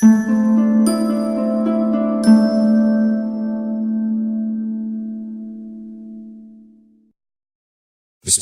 بسم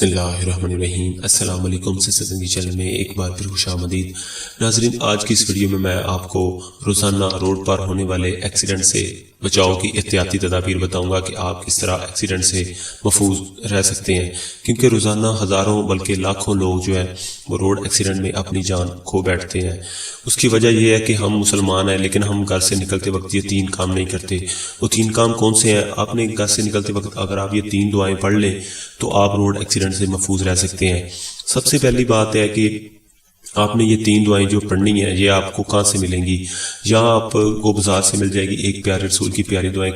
اللہ الرحمن الرحیم۔ السلام علیکم، زندگی چینل میں ایک بار پھر خوش آمدید۔ ناظرین، آج کی اس ویڈیو میں آپ کو روزانہ روڈ پر ہونے والے ایکسیڈنٹ سے بچاؤ کی احتیاطی تدابیر بتاؤں گا کہ آپ کس طرح ایکسیڈنٹ سے محفوظ رہ سکتے ہیں، کیونکہ روزانہ ہزاروں بلکہ لاکھوں لوگ جو ہے وہ روڈ ایکسیڈنٹ میں اپنی جان کھو بیٹھتے ہیں۔ اس کی وجہ یہ ہے کہ ہم مسلمان ہیں، لیکن ہم گھر سے نکلتے وقت یہ 3 کام نہیں کرتے۔ وہ 3 کام کون سے ہیں؟ آپ نے گھر سے نکلتے وقت اگر آپ یہ 3 دعائیں پڑھ لیں تو آپ روڈ ایکسیڈنٹ سے محفوظ رہ سکتے ہیں۔ سب سے پہلی بات ہے کہ آپ نے یہ 3 دعائیں جو پڑھنی ہیں یہ آپ کو کہاں سے ملیں گی؟ یہاں آپ کو بازار سے مل جائے گی، ایک پیارے رسول کی پیاری دعائیں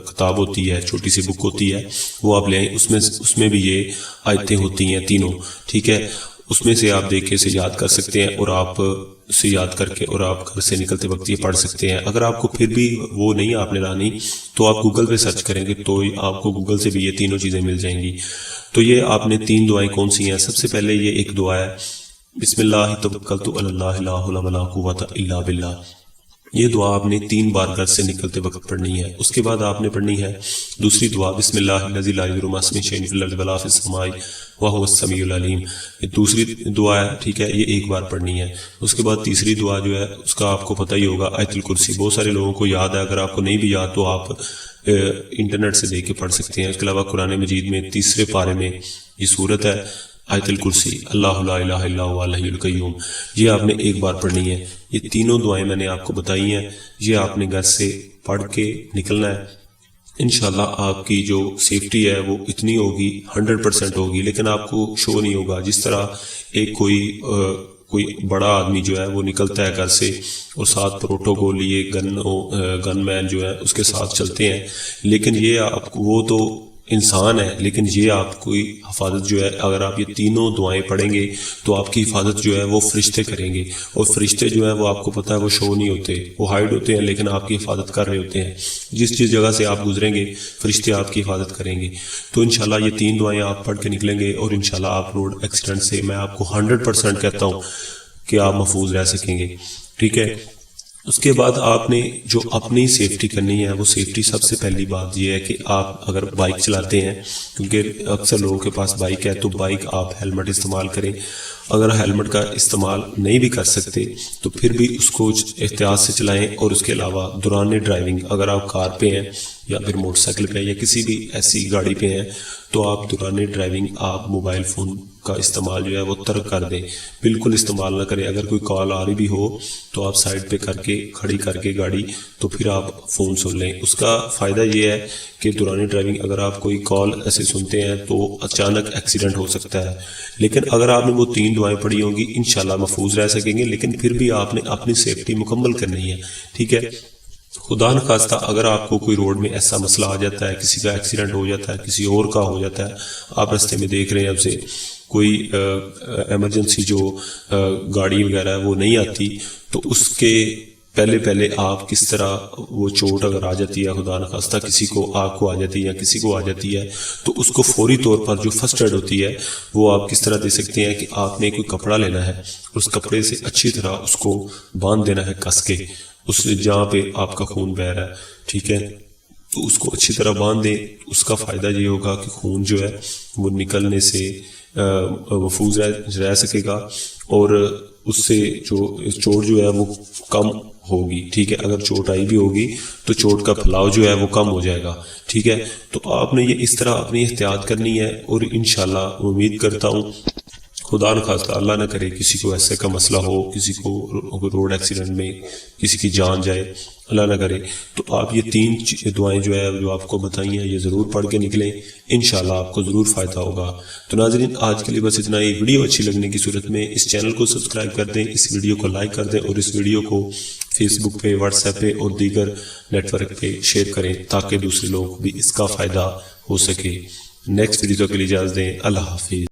کتاب ہوتی ہے، چھوٹی سی بک ہوتی ہے، وہ آپ لے آئیں۔ اس میں بھی یہ آیتیں ہوتی ہیں تینوں، ٹھیک ہے؟ اس میں سے آپ دیکھ کے اسے یاد کر سکتے ہیں اور آپ اسے یاد کر کے اور آپ گھر سے نکلتے وقت یہ پڑھ سکتے ہیں۔ اگر آپ کو پھر بھی وہ نہیں آپ نے لانی تو آپ گوگل پہ سرچ کریں گے تو آپ کو گوگل سے بھی یہ تینوں چیزیں مل جائیں گی۔ تو یہ آپ نے 3 دعائیں کون سی ہیں؟ سب سے پہلے یہ ایک دعا ہے، بسم اللہ توکلت علی اللہ لا حول ولا قوۃ الا باللہ۔ یہ دعا آپ نے 3 بار گھر سے نکلتے وقت پڑھنی ہے۔ اس کے بعد آپ نے پڑھنی ہے دوسری دعا، بسم اللہ الذی لا یضر مع اسمہ شیء فی الارض ولا فی السماء وہو السمیع العلیم۔ یہ دوسری دعا ہے، ٹھیک ہے؟ یہ ایک بار پڑھنی ہے۔ اس کے بعد تیسری دعا جو ہے اس کا آپ کو پتہ ہی ہوگا، آیت الکرسی۔ بہت سارے لوگوں کو یاد ہے، اگر آپ کو نہیں بھی یاد تو آپ انٹرنیٹ سے دیکھ کے پڑھ سکتے ہیں۔ اس کے علاوہ قرآن مجید میں 3 پارے میں یہ صورت ہے، آیت الکرسی، اللہ لا الہ الا هو الحی القیوم۔ یہ آپ نے ایک بار پڑھنی ہے۔ یہ تینوں دعائیں میں نے آپ کو بتائی ہیں، یہ آپ نے گھر سے پڑھ کے نکلنا ہے۔ انشاءاللہ آپ کی جو سیفٹی ہے وہ اتنی ہوگی، 100% ہوگی، لیکن آپ کو شو نہیں ہوگا۔ جس طرح ایک کوئی بڑا آدمی جو ہے وہ نکلتا ہے گھر سے اور ساتھ پروٹوکول لیے گن مین جو ہے اس کے ساتھ چلتے ہیں، لیکن یہ آپ کو، وہ تو انسان ہے، لیکن یہ آپ کی حفاظت جو ہے، اگر آپ یہ تینوں دعائیں پڑھیں گے تو آپ کی حفاظت جو ہے وہ فرشتے کریں گے، اور فرشتے جو ہیں وہ آپ کو پتہ ہے وہ شو نہیں ہوتے، وہ ہائیڈ ہوتے ہیں، لیکن آپ کی حفاظت کر رہے ہوتے ہیں۔ جس جگہ سے آپ گزریں گے فرشتے آپ کی حفاظت کریں گے۔ تو انشاءاللہ یہ 3 دعائیں آپ پڑھ کے نکلیں گے اور انشاءاللہ آپ روڈ ایکسیڈنٹ سے، میں آپ کو 100% کہتا ہوں کہ آپ محفوظ رہ سکیں گے، ٹھیک ہے؟ اس کے بعد آپ نے جو اپنی سیفٹی کرنی ہے، وہ سیفٹی سب سے پہلی بات یہ ہے کہ آپ اگر بائک چلاتے ہیں، کیونکہ اکثر لوگوں کے پاس بائک ہے، تو بائک آپ ہیلمٹ استعمال کریں۔ اگر ہیلمٹ کا استعمال نہیں بھی کر سکتے تو پھر بھی اس کو احتیاط سے چلائیں۔ اور اس کے علاوہ دوران ڈرائیونگ، اگر آپ کار پہ ہیں یا پھر موٹر سائیکل پہ یا کسی بھی ایسی گاڑی پہ ہیں تو آپ دوران ڈرائیونگ آپ موبائل فون کا استعمال جو ہے وہ ترک کر دیں، بالکل استعمال نہ کریں۔ اگر کوئی کال آ رہی بھی ہو تو آپ سائڈ پہ کر کے کھڑی کر کے گاڑی تو پھر آپ فون سن لیں۔ اس کا فائدہ یہ ہے کہ دوران ڈرائیونگ اگر آپ کوئی کال ایسے سنتے ہیں تو اچانک ایکسیڈنٹ ہو سکتا ہے، لیکن اگر آپ نے وہ 3 دعائیں پڑھی ہوں گی انشاءاللہ محفوظ رہ سکیں گے، لیکن پھر بھی آپ نے اپنی سیفٹی مکمل کرنی ہے، ٹھیک ہے؟ خدا نخواستہ اگر آپ کو کوئی روڈ میں ایسا مسئلہ آ جاتا ہے، کسی کا ایکسیڈنٹ ہو جاتا ہے، کسی اور کا ہو جاتا ہے، آپ رستے میں دیکھ رہے ہیں اب سے کوئی ایمرجنسی جو گاڑی وغیرہ ہے وہ نہیں آتی، تو اس کے پہلے آپ کس طرح، وہ چوٹ اگر آ جاتی ہے خدا نخواستہ کسی کو، آپ کو آ جاتی ہے یا کسی کو آ جاتی ہے، تو اس کو فوری طور پر جو فرسٹ ایڈ ہوتی ہے وہ آپ کس طرح دے سکتے ہیں کہ آپ نے کوئی کپڑا لینا ہے، اس کپڑے سے اچھی طرح اس کو باندھ دینا ہے کس کے، اس جہاں پہ آپ کا خون بہہ رہا ہے، ٹھیک ہے؟ تو اس کو اچھی طرح باندھ دیں۔ اس کا فائدہ یہ ہوگا کہ خون جو ہے وہ نکلنے سے محفوظ رہ سکے گا، اور اس سے جو چوٹ جو ہے وہ کم ہوگی، ٹھیک ہے؟ اگر چوٹ آئی بھی ہوگی تو چوٹ کا پھیلاؤ جو ہے وہ کم ہو جائے گا، ٹھیک ہے؟ تو آپ نے یہ اس طرح اپنی احتیاط کرنی ہے، اور انشاءاللہ امید کرتا ہوں خدا نخواستہ اللہ نہ کرے کسی کو ایسے کا مسئلہ ہو، کسی کو روڈ ایکسیڈنٹ میں کسی کی جان جائے، اللہ نہ کرے، تو آپ یہ 3 دعائیں جو ہے جو آپ کو بتائی ہیں یہ ضرور پڑھ کے نکلیں، انشاءاللہ آپ کو ضرور فائدہ ہوگا۔ تو ناظرین آج کے لیے بس اتنا ہی۔ ویڈیو اچھی لگنے کی صورت میں اس چینل کو سبسکرائب کر دیں، اس ویڈیو کو لائک کر دیں، اور اس ویڈیو کو فیس بک پہ، واٹس ایپ پہ اور دیگر نیٹ ورک پہ شیئر کریں تاکہ دوسرے لوگ بھی اس کا فائدہ ہو سکے۔ نیکسٹ ویڈیو کے لیے اجازت دیں، اللہ حافظ۔